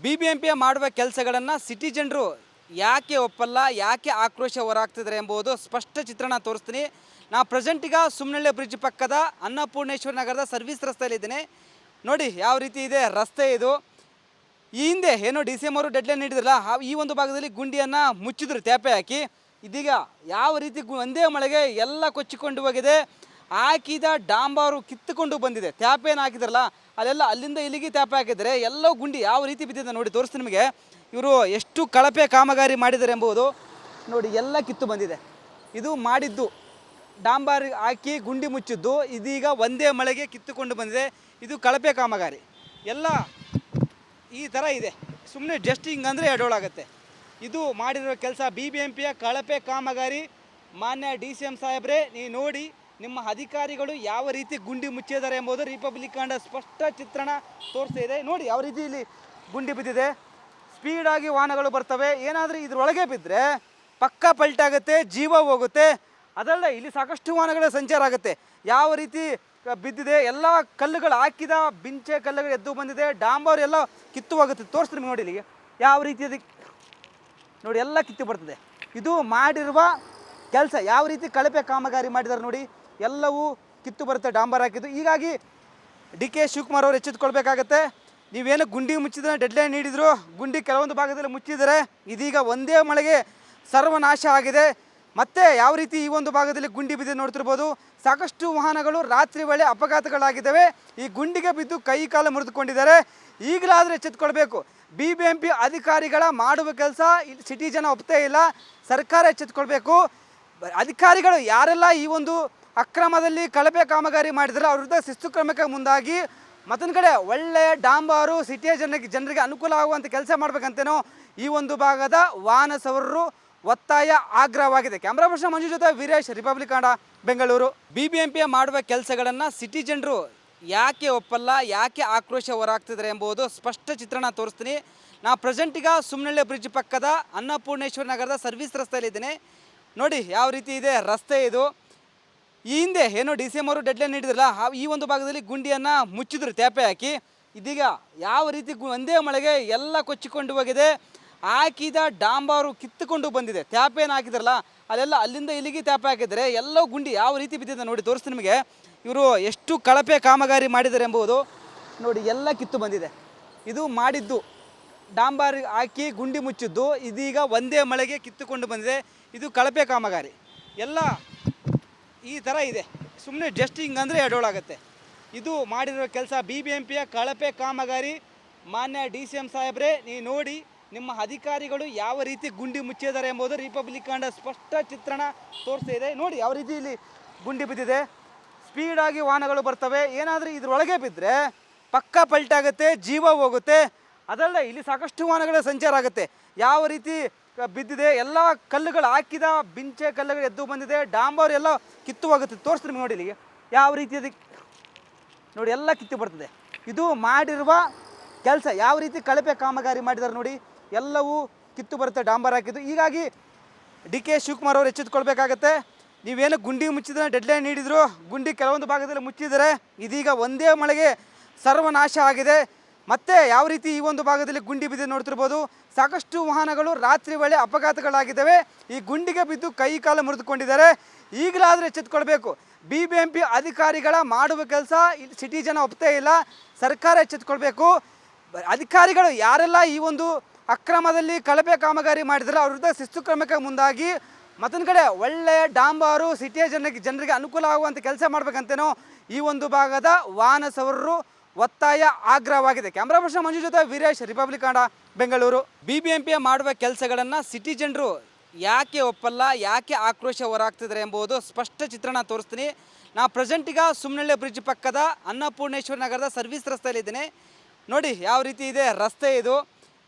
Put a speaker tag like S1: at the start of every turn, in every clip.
S1: BBMP ಮಾಡುವ ಕೆಲಸಗಳನ್ನು city ಜನರು ಯಾಕೆ ಒಪ್ಪಲ್ಲ, ಯಾಕೆ ಆಕ್ರೋಶ ಹೊರಾಗ್ತಿದ್ದಾರೆ ಎಂಬುದು ಸ್ಪಷ್ಟ ಚಿತ್ರಣ ತೋರಿಸ್ತೀನಿ. ನಾ ಪ್ರೆಸೆಂಟ್ ಈಗ ಸುಮ್ನಹಳ್ಳಿ ಬ್ರಿಡ್ಜ್ ಪಕ್ಕದ ಅನ್ನಪೂರ್ಣೇಶ್ವರ ನಗರದ ಸರ್ವಿಸ್ ರಸ್ತೆಯಲ್ಲಿದ್ದೀನಿ. ನೋಡಿ ಯಾವ ರೀತಿ ಇದೆ ರಸ್ತೆ ಇದು. ಈ ಹಿಂದೆ ಏನೋ DCM ಅವರು ಡೆಡ್ಲೈನ್ ನೀಡಿದ್ರಲ್ಲ, ಈ ಒಂದು ಭಾಗದಲ್ಲಿ ಗುಂಡಿಯನ್ನು ಮುಚ್ಚಿದ್ರು ತ್ಯಾಪೆ ಹಾಕಿ. ಇದೀಗ ಯಾವ ರೀತಿ ಒಂದೇ ಮಳೆಗೆ ಎಲ್ಲ ಕೊಚ್ಚಿಕೊಂಡು ಹೋಗಿದೆ. ಹಾಕಿದ ಡಾಂಬಾರು ಕಿತ್ತುಕೊಂಡು ಬಂದಿದೆ. ತ್ಯಾಪೆಯನ್ನು ಹಾಕಿದ್ರಲ್ಲ ಅಲ್ಲೆಲ್ಲ ಅಲ್ಲಿಂದ ಇಲ್ಲಿಗೆ ತ್ಯಾಪೆ ಹಾಕಿದರೆ ಎಲ್ಲೋ ಗುಂಡಿ ಯಾವ ರೀತಿ ಬಿದ್ದಿದೆ ನೋಡಿ ತೋರಿಸ್ತೀನಿ ನಿಮಗೆ. ಇವರು ಎಷ್ಟು ಕಳಪೆ ಕಾಮಗಾರಿ ಮಾಡಿದ್ದಾರೆ ಎಂಬುದು ನೋಡಿ, ಎಲ್ಲ ಕಿತ್ತು ಬಂದಿದೆ. ಇದು ಮಾಡಿದ್ದು ಡಾಂಬಾರ್ ಹಾಕಿ ಗುಂಡಿ ಮುಚ್ಚಿದ್ದು ಇದೀಗ ಒಂದೇ ಮಳೆಗೆ ಕಿತ್ತುಕೊಂಡು ಬಂದಿದೆ. ಇದು ಕಳಪೆ ಕಾಮಗಾರಿ ಎಲ್ಲ ಈ ಥರ ಇದೆ. ಸುಮ್ಮನೆ ಜಸ್ಟ್ ಹಿಂಗಂದರೆ ಎಡೋಳಾಗುತ್ತೆ. ಇದು ಮಾಡಿರೋ ಕೆಲಸ ಬಿಬಿಎಂಪಿಯ ಕಳಪೆ ಕಾಮಗಾರಿ. ಮಾನ್ಯ DCM ಸಾಹೇಬ್ರೆ, ನೀವು ನೋಡಿ ನಿಮ್ಮ ಅಧಿಕಾರಿಗಳು ಯಾವ ರೀತಿ ಗುಂಡಿ ಮುಚ್ಚಿದ್ದಾರೆ ಎಂಬುದು ರಿಪಬ್ಲಿಕ್ ಕಾಂಡ ಸ್ಪಷ್ಟ ಚಿತ್ರಣ ತೋರಿಸ್ತಾ ಇದೆ. ನೋಡಿ ಯಾವ ರೀತಿ ಇಲ್ಲಿ ಗುಂಡಿ ಬಿದ್ದಿದೆ. ಸ್ಪೀಡಾಗಿ ವಾಹನಗಳು ಬರ್ತವೆ. ಏನಾದರೂ ಇದ್ರೊಳಗೆ ಬಿದ್ದರೆ ಪಕ್ಕ ಪಲ್ಟಾಗುತ್ತೆ, ಜೀವ ಹೋಗುತ್ತೆ. ಅದಲ್ಲದೆ ಇಲ್ಲಿ ಸಾಕಷ್ಟು ವಾಹನಗಳ ಸಂಚಾರ ಆಗುತ್ತೆ. ಯಾವ ರೀತಿ ಬಿದ್ದಿದೆ, ಎಲ್ಲ ಕಲ್ಲುಗಳು ಹಾಕಿದ ಬಿಂಚೆ ಕಲ್ಲುಗಳು ಎದ್ದು ಬಂದಿದೆ. ಡಾಂಬರ್ ಎಲ್ಲ ಕಿತ್ತು ಹೋಗುತ್ತೆ. ತೋರಿಸ್ತೀನಿ ನೋಡಿ ಇಲ್ಲಿಗೆ ಯಾವ ರೀತಿ ನೋಡಿ ಎಲ್ಲ ಕಿತ್ತು ಬರ್ತದೆ. ಇದು ಮಾಡಿರುವ ಕೆಲಸ ಯಾವ ರೀತಿ ಕಳಪೆ ಕಾಮಗಾರಿ ಮಾಡಿದ್ದಾರೆ ನೋಡಿ. ಎಲ್ಲವೂ ಕಿತ್ತು ಬರುತ್ತೆ ಡಾಂಬರ್ ಹಾಕಿದ್ದು. ಹೀಗಾಗಿ DK ಶಿವಕುಮಾರ್ ಅವರು ಎಚ್ಚೆತ್ತುಕೊಳ್ಬೇಕಾಗತ್ತೆ. ನೀವೇನು ಗುಂಡಿ ಮುಚ್ಚಿದ್ರೆ ಡೆಡ್ಲೈನ್ ನೀಡಿದ್ರು, ಗುಂಡಿ ಕೆಲವೊಂದು ಭಾಗದಲ್ಲಿ ಮುಚ್ಚಿದರೆ ಇದೀಗ ಒಂದೇ ಮಳೆಗೆ ಸರ್ವನಾಶ ಆಗಿದೆ. ಮತ್ತೆ ಯಾವ ರೀತಿ ಈ ಒಂದು ಭಾಗದಲ್ಲಿ ಗುಂಡಿ ಬಿದ್ದು ನೋಡ್ತಿರ್ಬೋದು. ಸಾಕಷ್ಟು ವಾಹನಗಳು ರಾತ್ರಿ ವೇಳೆ ಅಪಘಾತಗಳಾಗಿದ್ದಾವೆ. ಈ ಗುಂಡಿಗೆ ಬಿದ್ದು ಕೈ ಕಾಲು ಮುರಿದುಕೊಂಡಿದ್ದಾರೆ. ಈಗಲಾದರೂ ಎಚ್ಚೆತ್ತುಕೊಳ್ಬೇಕು. ಬಿಬಿಎಂಪಿ ಅಧಿಕಾರಿಗಳ ಮಾಡುವ ಕೆಲಸ ಸಿಟಿ ಜನ ಒಪ್ತೇ ಇಲ್ಲ. ಸರ್ಕಾರ ಎಚ್ಚೆತ್ತುಕೊಳ್ಬೇಕು. ಅಧಿಕಾರಿಗಳು ಯಾರೆಲ್ಲ ಈ ಒಂದು ಅಕ್ರಮದಲ್ಲಿ ಕಳಪೆ ಕಾಮಗಾರಿ ಮಾಡಿದರೆ ಅವ್ರ ವಿರುದ್ಧ ಶಿಸ್ತು ಕ್ರಮಕ್ಕೆ ಮುಂದಾಗಿ ಮತ್ತೊಂದು ಕಡೆ ಒಳ್ಳೆಯ ಡಾಂಬಾರು ಸಿಟಿಯ ಜನರಿಗೆ ಅನುಕೂಲ ಆಗುವಂಥ ಕೆಲಸ ಮಾಡಬೇಕಂತೇನೋ ಈ ಒಂದು ಭಾಗದ ವಾಹನ ಸವಾರರು ಒತ್ತಾಯ ಆಗ್ರಹವಾಗಿದೆ. ಕ್ಯಾಮ್ರಾ ಪರ್ಸನ್ ಮಂಜು ಜೊತೆ ವೀರೇಶ್, ರಿಪಬ್ಲಿಕ್ ಕಾಂಡ, ಬೆಂಗಳೂರು. ಬಿಬಿಎಂಪಿಯ ಮಾಡುವ ಕೆಲಸಗಳನ್ನು ಸಿಟಿ ಜನರು ಯಾಕೆ ಒಪ್ಪಲ್ಲ, ಯಾಕೆ ಆಕ್ರೋಶ ಹೊರಾಗ್ತಿದ್ದಾರೆ ಎಂಬುದು ಸ್ಪಷ್ಟ ಚಿತ್ರಣ ತೋರಿಸ್ತೀನಿ. ನಾ ಪ್ರೆಸೆಂಟ್ ಈಗ ಸುಮ್ನಹಳ್ಳಿ ಬ್ರಿಡ್ಜ್ ಪಕ್ಕದ ಅನ್ನಪೂರ್ಣೇಶ್ವರ ನಗರದ ಸರ್ವಿಸ್ ರಸ್ತೆಯಲ್ಲಿದ್ದೀನಿ. ನೋಡಿ ಯಾವ ರೀತಿ ಇದೆ ರಸ್ತೆ ಇದು. ಈ ಹಿಂದೆ ಏನೋ DCM ಅವರು ಡೆಡ್ಲೈನ್ ನೀಡಿದ್ರಲ್ಲ, ಈ ಒಂದು ಭಾಗದಲ್ಲಿ ಗುಂಡಿಯನ್ನು ಮುಚ್ಚಿದ್ರು ತ್ಯಾಪೆ ಹಾಕಿ. ಇದೀಗ ಯಾವ ರೀತಿ ಒಂದೇ ಮಳೆಗೆ ಎಲ್ಲ ಕೊಚ್ಚಿಕೊಂಡು ಹೋಗಿದೆ. ಹಾಕಿದ ಡಾಂಬಾರು ಕಿತ್ತುಕೊಂಡು ಬಂದಿದೆ. ತ್ಯಾಪೆಯನ್ನು ಹಾಕಿದ್ರಲ್ಲ ಅಲ್ಲೆಲ್ಲ ಅಲ್ಲಿಂದ ಇಲ್ಲಿಗೆ ತ್ಯಾಪೆ ಹಾಕಿದರೆ ಎಲ್ಲೋ ಗುಂಡಿ ಯಾವ ರೀತಿ ಬಿದ್ದಿದೆ ನೋಡಿ ತೋರಿಸ್ತೀನಿ ನಿಮಗೆ. ಇವರು ಎಷ್ಟು ಕಳಪೆ ಕಾಮಗಾರಿ ಮಾಡಿದ್ದಾರೆ ಎಂಬುದು ನೋಡಿ, ಎಲ್ಲ ಕಿತ್ತು ಬಂದಿದೆ. ಇದು ಮಾಡಿದ್ದು ಡಾಂಬಾರ್ ಹಾಕಿ ಗುಂಡಿ ಮುಚ್ಚಿದ್ದು ಇದೀಗ ಒಂದೇ ಮಳೆಗೆ ಕಿತ್ತುಕೊಂಡು ಬಂದಿದೆ. ಇದು ಕಳಪೆ ಕಾಮಗಾರಿ ಎಲ್ಲ ಈ ಥರ ಇದೆ. ಸುಮ್ಮನೆ ಜಸ್ಟ್ ಹಿಂಗಂದರೆ ಎಡೋಳಾಗುತ್ತೆ. ಇದು ಮಾಡಿರೋ ಕೆಲಸ ಬಿಬಿಎಂಪಿಯ ಕಳಪೆ ಕಾಮಗಾರಿ. ಮಾನ್ಯ DCM ಸಾಹೇಬ್ರೆ, ನೀವು ನೋಡಿ ನಿಮ್ಮ ಅಧಿಕಾರಿಗಳು ಯಾವ ರೀತಿ ಗುಂಡಿ ಮುಚ್ಚಿದ್ದಾರೆ ಎಂಬುದು ರಿಪಬ್ಲಿಕ್ ಕಾಂಡ ಸ್ಪಷ್ಟ ಚಿತ್ರಣ ತೋರಿಸ್ತಾ ಇದೆ. ನೋಡಿ ಯಾವ ರೀತಿ ಇಲ್ಲಿ ಗುಂಡಿ ಬಿದ್ದಿದೆ. ಸ್ಪೀಡಾಗಿ ವಾಹನಗಳು ಬರ್ತವೆ. ಏನಾದರೂ ಇದ್ರೊಳಗೆ ಬಿದ್ದರೆ ಪಕ್ಕ ಪಲ್ಟಾಗುತ್ತೆ, ಜೀವ ಹೋಗುತ್ತೆ. ಅದಲ್ಲದೆ ಇಲ್ಲಿ ಸಾಕಷ್ಟು ವಾಹನಗಳ ಸಂಚಾರ ಆಗುತ್ತೆ. ಯಾವ ರೀತಿ ಬಿದ್ದಿದೆ, ಎಲ್ಲ ಕಲ್ಲುಗಳು ಹಾಕಿದ ಬಿಂಚೆ ಕಲ್ಲುಗಳು ಎದ್ದು ಬಂದಿದೆ. ಡಾಂಬರ್ ಎಲ್ಲ ಕಿತ್ತು ಹೋಗುತ್ತೆ. ತೋರಿಸ್ತೀನಿ ನೋಡಿ ಇಲ್ಲಿಗೆ ಯಾವ ರೀತಿ ನೋಡಿ ಎಲ್ಲ ಕಿತ್ತು ಬರ್ತದೆ. ಇದು ಮಾಡಿರುವ ಕೆಲಸ ಯಾವ ರೀತಿ ಕಳಪೆ ಕಾಮಗಾರಿ ಮಾಡಿದ್ದಾರೆ ನೋಡಿ. ಎಲ್ಲವೂ ಕಿತ್ತು ಬರುತ್ತೆ ಡಾಂಬರ್ ಹಾಕಿದ್ದು. ಹೀಗಾಗಿ DK ಶಿವಕುಮಾರ್ ಅವರು ಎಚ್ಚೆತ್ತುಕೊಳ್ಬೇಕಾಗತ್ತೆ. ನೀವೇನು ಗುಂಡಿ ಮುಚ್ಚಿದ್ರೆ ಡೆಡ್ಲೈನ್ ನೀಡಿದ್ರು, ಗುಂಡಿ ಕೆಲವೊಂದು ಭಾಗದಲ್ಲಿ ಮುಚ್ಚಿದರೆ ಇದೀಗ ಒಂದೇ ಮಳೆಗೆ ಸರ್ವನಾಶ ಆಗಿದೆ. ಮತ್ತೆ ಯಾವ ರೀತಿ ಈ ಒಂದು ಭಾಗದಲ್ಲಿ ಗುಂಡಿ ಬಿದ್ದು ನೋಡ್ತಿರ್ಬೋದು. ಸಾಕಷ್ಟು ವಾಹನಗಳು ರಾತ್ರಿ ವೇಳೆ ಅಪಘಾತಗಳಾಗಿದ್ದಾವೆ. ಈ ಗುಂಡಿಗೆ ಬಿದ್ದು ಕೈ ಕಾಲು ಮುರಿದುಕೊಂಡಿದ್ದಾರೆ. ಈಗಲಾದರೂ ಎಚ್ಚೆತ್ತುಕೊಳ್ಬೇಕು. ಬಿಬಿಎಂಪಿ ಅಧಿಕಾರಿಗಳ ಮಾಡುವ ಕೆಲಸ ಸಿಟಿ ಜನ ಒಪ್ತೇ ಇಲ್ಲ. ಸರ್ಕಾರ ಎಚ್ಚೆತ್ತುಕೊಳ್ಬೇಕು. ಅಧಿಕಾರಿಗಳು ಯಾರೆಲ್ಲ ಈ ಒಂದು ಅಕ್ರಮದಲ್ಲಿ ಕಳಪೆ ಕಾಮಗಾರಿ ಮಾಡಿದರೆ ಅವ್ರ ವಿರುದ್ಧ ಶಿಸ್ತು ಕ್ರಮಕ್ಕೆ ಮುಂದಾಗಿ ಮತ್ತೊಂದು ಕಡೆ ಒಳ್ಳೆಯ ಡಾಂಬಾರು ಸಿಟಿಯ ಜನರಿಗೆ ಅನುಕೂಲ ಆಗುವಂಥ ಕೆಲಸ ಮಾಡಬೇಕಂತೇನೋ ಈ ಒಂದು ಭಾಗದ ವಾಹನ ಸವಾರರು ಒತ್ತಾಯ ಆಗ್ರಹವಾಗಿದೆ. ಕ್ಯಾಮ್ರಾ ಪರ್ಸನ್ ಮಂಜು ಜೊತೆ ವೀರೇಶ್, ರಿಪಬ್ಲಿಕ್ ಕಾಂಡ, ಬೆಂಗಳೂರು. ಬಿಬಿಎಂಪಿಯ ಮಾಡುವ ಕೆಲಸಗಳನ್ನು ಸಿಟಿ ಜನರು ಯಾಕೆ ಒಪ್ಪಲ್ಲ, ಯಾಕೆ ಆಕ್ರೋಶ ಹೊರಾಗ್ತಿದ್ದಾರೆ ಎಂಬುದು ಸ್ಪಷ್ಟ ಚಿತ್ರಣ ತೋರಿಸ್ತೀನಿ. ನಾ ಪ್ರೆಸೆಂಟ್ ಈಗ ಸುಮ್ನಹಳ್ಳಿ ಬ್ರಿಡ್ಜ್ ಪಕ್ಕದ ಅನ್ನಪೂರ್ಣೇಶ್ವರ ನಗರದ ಸರ್ವಿಸ್ ರಸ್ತೆಯಲ್ಲಿದ್ದೀನಿ. ನೋಡಿ ಯಾವ ರೀತಿ ಇದೆ ರಸ್ತೆ ಇದು.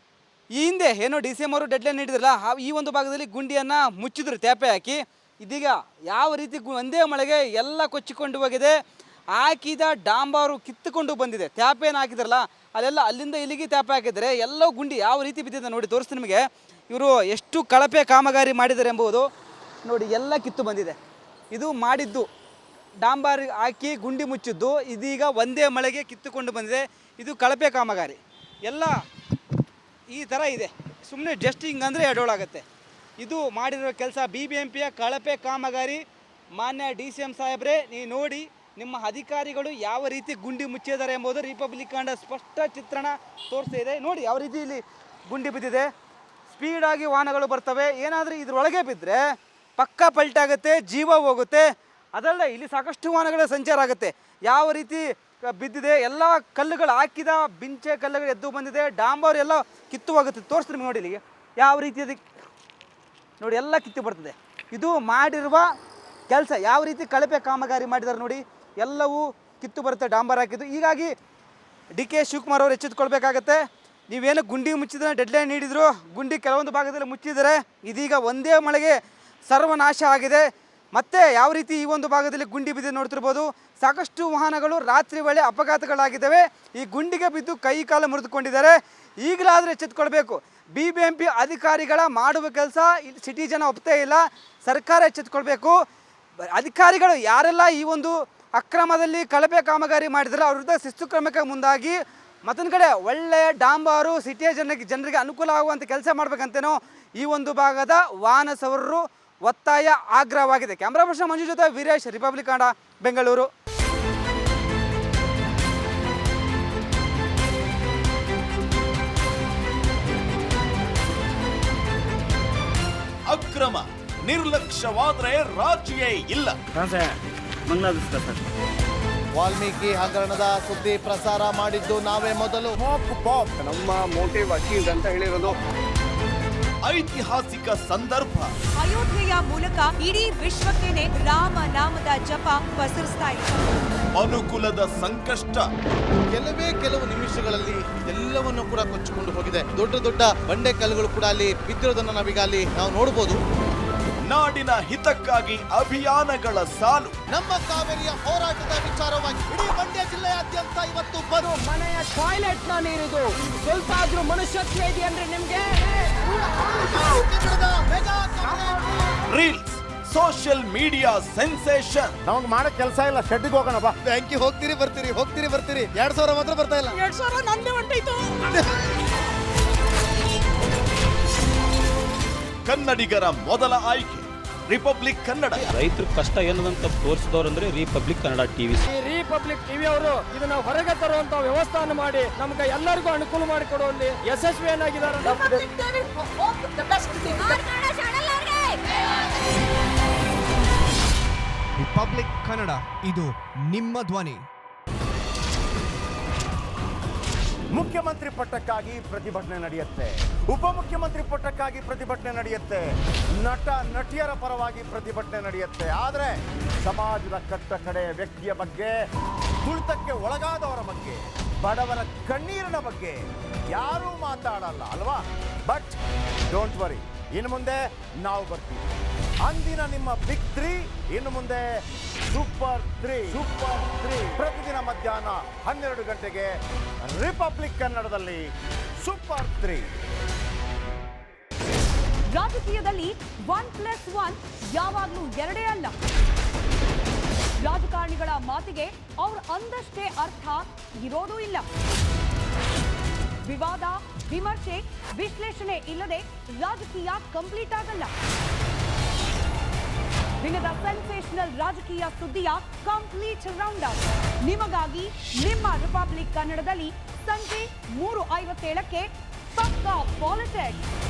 S1: ಈ ಹಿಂದೆ ಏನೋ DCM ಅವರು ಡೆಡ್ಲೈನ್ ನೀಡಿದ್ರಲ್ಲ, ಈ ಒಂದು ಭಾಗದಲ್ಲಿ ಗುಂಡಿಯನ್ನು ಮುಚ್ಚಿದ್ರು ತ್ಯಾಪೆ ಹಾಕಿ. ಇದೀಗ ಯಾವ ರೀತಿ ಒಂದೇ ಮಳೆಗೆ ಎಲ್ಲ ಕೊಚ್ಚಿಕೊಂಡು ಹೋಗಿದೆ. ಹಾಕಿದ ಡಾಂಬಾರು ಕಿತ್ತುಕೊಂಡು ಬಂದಿದೆ. ತ್ಯಾಪೆಯನ್ನು ಹಾಕಿದ್ರಲ್ಲ ಅಲ್ಲೆಲ್ಲ ಅಲ್ಲಿಂದ ಇಲ್ಲಿಗೆ ತ್ಯಾಪೆ ಹಾಕಿದರೆ ಎಲ್ಲೋ ಗುಂಡಿ ಯಾವ ರೀತಿ ಬಿದ್ದಿದೆ ನೋಡಿ ತೋರಿಸ್ತೀನಿ ನಿಮಗೆ. ಇವರು ಎಷ್ಟು ಕಳಪೆ ಕಾಮಗಾರಿ ಮಾಡಿದ್ದಾರೆ ಎಂಬುದು ನೋಡಿ, ಎಲ್ಲ ಕಿತ್ತು ಬಂದಿದೆ. ಇದು ಮಾಡಿದ್ದು ಡಾಂಬಾರ್ ಹಾಕಿ ಗುಂಡಿ ಮುಚ್ಚಿದ್ದು ಇದೀಗ ಒಂದೇ ಮಳೆಗೆ ಕಿತ್ತುಕೊಂಡು ಬಂದಿದೆ. ಇದು ಕಳಪೆ ಕಾಮಗಾರಿ ಎಲ್ಲ ಈ ಥರ ಇದೆ. ಸುಮ್ಮನೆ ಜಸ್ಟ್ ಹಿಂಗಂದರೆ ಎಡೋಳಾಗುತ್ತೆ. ಇದು ಮಾಡಿರೋ ಕೆಲಸ BBMPಯ ಕಳಪೆ ಕಾಮಗಾರಿ. ಮಾನ್ಯ DCM ಸಾಹೇಬ್ರೆ, ನೀವು ನೋಡಿ ನಿಮ್ಮ ಅಧಿಕಾರಿಗಳು ಯಾವ ರೀತಿ ಗುಂಡಿ ಮುಚ್ಚಿದ್ದಾರೆ ಎಂಬುದು ರಿಪಬ್ಲಿಕ್ ಕನ್ನಡ ಸ್ಪಷ್ಟ ಚಿತ್ರಣ ತೋರಿಸ್ತಾ ಇದೆ. ನೋಡಿ ಯಾವ ರೀತಿ ಇಲ್ಲಿ ಗುಂಡಿ ಬಿದ್ದಿದೆ. ಸ್ಪೀಡಾಗಿ ವಾಹನಗಳು ಬರ್ತವೆ. ಏನಾದರೂ ಇದ್ರೊಳಗೆ ಬಿದ್ದರೆ ಪಕ್ಕ ಪಲ್ಟಾಗುತ್ತೆ, ಜೀವ ಹೋಗುತ್ತೆ. ಅದಲ್ಲ, ಇಲ್ಲಿ ಸಾಕಷ್ಟು ವಾಹನಗಳ ಸಂಚಾರ ಆಗುತ್ತೆ. ಯಾವ ರೀತಿ ಬಿದ್ದಿದೆ, ಎಲ್ಲ ಕಲ್ಲುಗಳು ಹಾಕಿದ ಬಿಂಚೆ ಕಲ್ಲುಗಳು ಎದ್ದು ಬಂದಿದೆ. ಡಾಂಬರ್ ಎಲ್ಲ ಕಿತ್ತು ಹೋಗುತ್ತೆ. ತೋರಿಸ್ತೀನಿ ನೋಡಿ ಇಲ್ಲಿಗೆ ಯಾವ ರೀತಿ ಅದಕ್ಕೆ ನೋಡಿ ಎಲ್ಲ ಕಿತ್ತು ಬರ್ತದೆ. ಇದು ಮಾಡಿರುವ ಕೆಲಸ ಯಾವ ರೀತಿ ಕಳಪೆ ಕಾಮಗಾರಿ ಮಾಡಿದ್ದಾರೆ ನೋಡಿ. ಎಲ್ಲವೂ ಕಿತ್ತು ಬರುತ್ತೆ ಡಾಂಬರ್ ಹಾಕಿದ್ದು. ಹೀಗಾಗಿ DK ಶಿವಕುಮಾರ್ ಅವರು ಎಚ್ಚೆತ್ತುಕೊಳ್ಬೇಕಾಗತ್ತೆ. ನೀವೇನು ಗುಂಡಿ ಮುಚ್ಚಿದ್ರೆ ಡೆಡ್ಲೈನ್ ನೀಡಿದ್ರು, ಗುಂಡಿ ಕೆಲವೊಂದು ಭಾಗದಲ್ಲಿ ಮುಚ್ಚಿದರೆ ಇದೀಗ ಒಂದೇ ಮಳೆಗೆ ಸರ್ವನಾಶ ಆಗಿದೆ. ಮತ್ತೆ ಯಾವ ರೀತಿ ಈ ಒಂದು ಭಾಗದಲ್ಲಿ ಗುಂಡಿ ಬಿದ್ದು ನೋಡ್ತಿರ್ಬೋದು. ಸಾಕಷ್ಟು ವಾಹನಗಳು ರಾತ್ರಿ ವೇಳೆ ಅಪಘಾತಗಳಾಗಿದ್ದಾವೆ. ಈ ಗುಂಡಿಗೆ ಬಿದ್ದು ಕೈ ಕಾಲು ಮುರಿದುಕೊಂಡಿದ್ದಾರೆ. ಈಗಲಾದರೂ ಎಚ್ಚೆತ್ತುಕೊಳ್ಬೇಕು. BBMP ಅಧಿಕಾರಿಗಳ ಮಾಡುವ ಕೆಲಸ ಸಿಟಿ ಜನ ಒಪ್ತೇ ಇಲ್ಲ. ಸರ್ಕಾರ ಎಚ್ಚೆತ್ತುಕೊಳ್ಬೇಕು. ಅಧಿಕಾರಿಗಳು ಯಾರೆಲ್ಲ ಈ ಒಂದು ಅಕ್ರಮದಲ್ಲಿ ಕಳಪೆ ಕಾಮಗಾರಿ ಮಾಡಿದರೆ ಅವ್ರ ವಿರುದ್ಧ ಶಿಸ್ತು ಕ್ರಮಕ್ಕೆ ಮುಂದಾಗಿ ಮತ್ತೊಂದು ಕಡೆ ಒಳ್ಳೆಯ ಡಾಂಬಾರು ಸಿಟಿಯ ಜನರಿಗೆ ಅನುಕೂಲ ಆಗುವಂಥ ಕೆಲಸ ಮಾಡಬೇಕಂತೇನೋ ಈ ಒಂದು ಭಾಗದ ವಾಹನ ಸವಾರರು ಒತ್ತಾಯ ಆಗ್ರಹವಾಗಿದೆ. ಕ್ಯಾಮ್ರಾ ಪರ್ಸನ್ ಮಂಜು ಜೊತೆ ವೀರೇಶ್, ರಿಪಬ್ಲಿಕ್ ಕನ್ನಡ, ಬೆಂಗಳೂರು.
S2: ಅಕ್ರಮ ನಿರ್ಲಕ್ಷ್ಯವಾದರೆ ರಾಜಿಯೇ ಇಲ್ಲ.
S3: ವಾಲ್ಮೀಕಿ ಹಗರಣದ ಸುದ್ದಿ ಪ್ರಸಾರ ಮಾಡಿದ್ದು ನಾವೇ ಮೊದಲು.
S4: ನಮ್ಮ ಮೋಟಿವ್ ಅಚೀವ್ ಅಂತ ಹೇಳಿರೋದು.
S2: ಐತಿಹಾಸಿಕ ಸಂದರ್ಭ.
S5: ಅಯೋಧ್ಯೆಯ ಮೂಲಕ ಇಡೀ ವಿಶ್ವಕ್ಕೇನೆ ರಾಮ ನಾಮದ ಜಪ ಪಸರಿಸ್ತಾ ಇದೆ.
S2: ಮನುಕುಲದ ಸಂಕಷ್ಟ
S3: ಕೆಲವು ನಿಮಿಷಗಳಲ್ಲಿ ಎಲ್ಲವನ್ನು ಕೂಡ ಕೊಚ್ಚಿಕೊಂಡು ಹೋಗಿದೆ. ದೊಡ್ಡ ದೊಡ್ಡ ಬಂಡೆ ಕಲ್ಲುಗಳು ಕೂಡ ಅಲ್ಲಿ ಬಿದ್ದಿರೋದನ್ನ ನಾವೀಗ ಅಲ್ಲಿ ನಾವು ನೋಡಬಹುದು.
S2: ನಾಡಿನ ಹಿತಕ್ಕಾಗಿ ಅಭಿಯಾನಗಳ ಸಾಲು.
S3: ನಮ್ಮ ಕಾವೇರಿಯ ಹೋರಾಟದ ವಿಚಾರವಾಗಿ ಇಡೀ ಮಂಡ್ಯ ಜಿಲ್ಲೆಯಾದ್ಯಂತ ಇವತ್ತು ಬರು
S6: ಮನೆಯ ಟಾಯ್ಲೆಟ್ ನ ನೀರಿದು ಸ್ವಲ್ಪ ಆದ್ರೂ ಮನುಷ್ಯತ್ವ ಇದೆ ಅಂದ್ರೆ ನಿಮ್ಗೆ.
S2: Reels, social media sensation.
S4: ನಮಗ್ ಮಾಡೋ ಕೆಲಸ ಇಲ್ಲ, ಶೆಡ್ಗೆ ಹೋಗೋಣ ಬಾ.
S3: ಬ್ಯಾಂಕಿ ಹೋಗ್ತೀರಿ ಬರ್ತೀರಿ 2000 ಮಾತ್ರ ಬರ್ತಾ ಇಲ್ಲ.
S6: 2000 ನಂದೇ ಹೊಂಟೈತು.
S2: ಕನ್ನಡಿಗರ ಮೊದಲ ಆಯ್ಕೆ ರಿಪಬ್ಲಿಕ್ ಕನ್ನಡ.
S7: ರೈತರ ಕಷ್ಟ ಏನದಂತ ತೋರಿಸಿದವ್ರಂದ್ರೆ ರಿಪಬ್ಲಿಕ್ ಕನ್ನಡ ಟಿವಿ.
S6: ಈ ರಿಪಬ್ಲಿಕ್ ಟಿವಿ ಅವರು ಇದನ್ನ ಹೊರಗೆ ತರುವಂತ ವ್ಯವಸ್ಥಾನ ಮಾಡಿ ನಮ್ಗೆ ಎಲ್ಲರಿಗೂ ಅನುಕೂಲ ಮಾಡಿಕೊಡುವಲ್ಲಿ ಯಶಸ್ವಿಯನ್ನಾಗಿದ್ದಾರೆ.
S8: ರಿಪಬ್ಲಿಕ್ ಕನ್ನಡ, ಇದು ನಿಮ್ಮ ಧ್ವನಿ.
S4: ಮುಖ್ಯಮಂತ್ರಿ ಪಟ್ಟಕ್ಕಾಗಿ ಪ್ರತಿಭಟನೆ ನಡೆಯುತ್ತೆ, ಉಪಮುಖ್ಯಮಂತ್ರಿ ಪಟ್ಟಕ್ಕಾಗಿ ಪ್ರತಿಭಟನೆ ನಡೆಯುತ್ತೆ, ನಟ ನಟಿಯರ ಪರವಾಗಿ ಪ್ರತಿಭಟನೆ ನಡೆಯುತ್ತೆ. ಆದರೆ ಸಮಾಜದ ಕಟ್ಟ ಕಡೆ ವ್ಯಕ್ತಿಯ ಬಗ್ಗೆ, ತುಳಿತಕ್ಕೆ ಒಳಗಾದವರ ಬಗ್ಗೆ, ಬಡವರ ಕಣ್ಣೀರಿನ ಬಗ್ಗೆ ಯಾರೂ ಮಾತಾಡಲ್ಲ ಅಲ್ವಾ? ಬಟ್ ಡೋಂಟ್ ವರಿ, ಇನ್ನು ಮುಂದೆ ನಾವು ಬರ್ತೀವಿ. ಅಂದಿನ ನಿಮ್ಮ ಬಿಗ್ 3 ಇನ್ನು ಮುಂದೆ ಸೂಪರ್ 3 ಪ್ರತಿದಿನ ಮಧ್ಯಾಹ್ನ 12 ಗಂಟೆಗೆ ರಿಪಬ್ಲಿಕ್ ಕನ್ನಡದಲ್ಲಿ ಸೂಪರ್ 3.
S5: ರಾಜಕೀಯದಲ್ಲಿ 1+1 ಯಾವಾಗ್ಲೂ 2 ಅಲ್ಲ. ರಾಜಕಾರಣಿಗಳ ಮಾತಿಗೆ ಅವ್ರು ಅಂದಷ್ಟೇ ಅರ್ಥ ಇರೋದೂ ಇಲ್ಲ. ವಿವಾದ, ವಿಮರ್ಶೆ, ವಿಶ್ಲೇಷಣೆ ಇಲ್ಲದೆ ರಾಜಕೀಯ ಕಂಪ್ಲೀಟ್ ಆಗಲ್ಲ. ದಿನದ ಸೆನ್ಸೇಷನಲ್ ರಾಜಕೀಯ ಸುದ್ದಿಯ ಕಂಪ್ಲೀಟ್ ರೌಂಡ್ ಅಪ್ ನಿಮಗಾಗಿ ನಿಮ್ಮ ರಿಪಬ್ಲಿಕ್ ಕನ್ನಡದಲ್ಲಿ ಸಂಜೆ 3:57ಕ್ಕೆ ಪಕ್ಕಾ ಪಾಲಿಟಿಕ್ಸ್.